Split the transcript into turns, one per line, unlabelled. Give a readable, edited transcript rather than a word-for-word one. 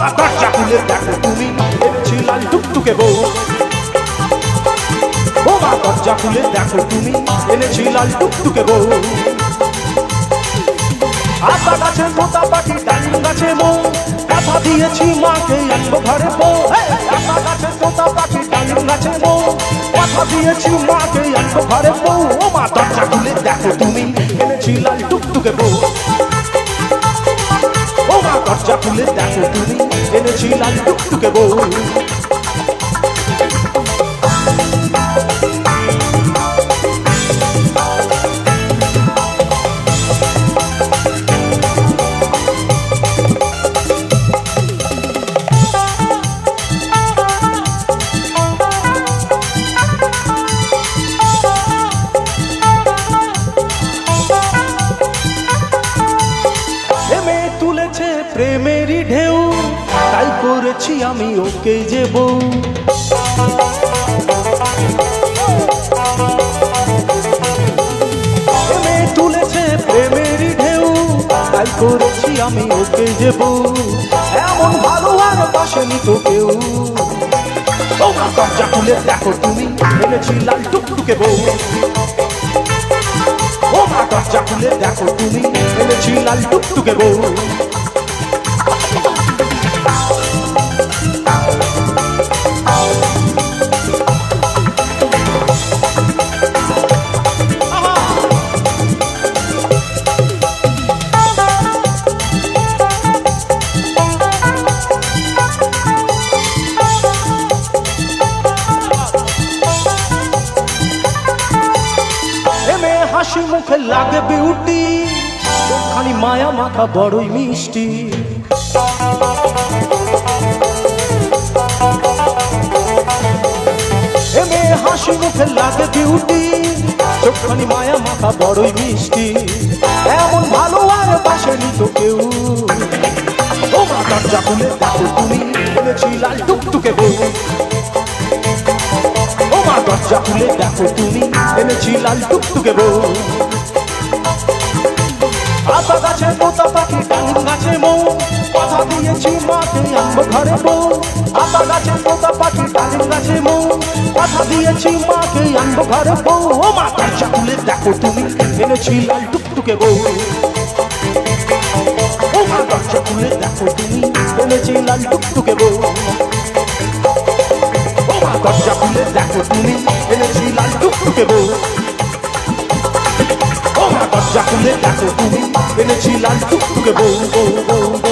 মা দরজা খুলে দেখো তুমি এনেছি লাল টুকটুকে বউ। ও মা দরজা খুলে দেখো তুমি এনেছি লাল টুকটুকে বউ। আতা গাছে তোতা পাখি ডালিম গাছে মৌ, কথা দিয়েছি মাকে আনবো ঘরে বউ। আতা গাছে তোতা পাখি ডালিম গাছে মৌ, কথা দিয়েছি মাকে আনবো ঘরে বউ। ও মা দরজা খুলে দেখো তুমি এনেছি লাল টুকটুকে বউ। ও মা দরজা খুলে দেখো তুমি এনেছি লাল টুকটুকে বউ। তুলেছে প্রেমেরই ঢেউ, তাই করেছি আমি ওকে যে বউ। তুলেছে প্রেমেরই ঢেউ, তাই করেছি আমি ওকে যে বউ। এমন ভালো আর বাসেনি তো কেউ। ও মা দরজা খুলে দেখো তুমি এনেছি লাল টুকটুকে বউ। ও মা দরজা খুলে দেখো তুমি এনেছি লাল টুকটুকে বউ। হাসি মুখে লাগে বিউটি, খানি মায়া মাখা বড়ই মিষ্টি। হাসি মুখে লাগে বিউটি, চোখখানি মায়া মাখা বড়ই মিষ্টি। এমন ভালো আর বাসেনি তো কেউ। ও মা দরজা খুলে দেখো তুমি এনেছি লাল টুকটুকে বউ। ও মা দরজা খুলে দেখো তুমি এনেছি লাল টুকটুকে বউ। আতা গাছে তোতা পাখি ডালিম গাছে মৌ, কথা দিয়েছি মাকে আনবো ঘরে বউ। আতা গাছে তোতা পাখি ডালিম গাছে মৌ, কথা দিয়েছি মাকে আনবো ঘরে বউ। ও মা দরজা খুলে দেখো তুমি এনেছি লাল টুকটুকে বউ। ও মা দরজা খুলে দেখো তুমি এনেছি লাল টুকটুকে বউ। ও মা দরজা খুলে দেখো তুমি এনেছি লাল টুকটুকে বউ। ও মা দরজা খুলে দেখো তুমি এনেছি লাল টুকটুকে বউ বউ বউ।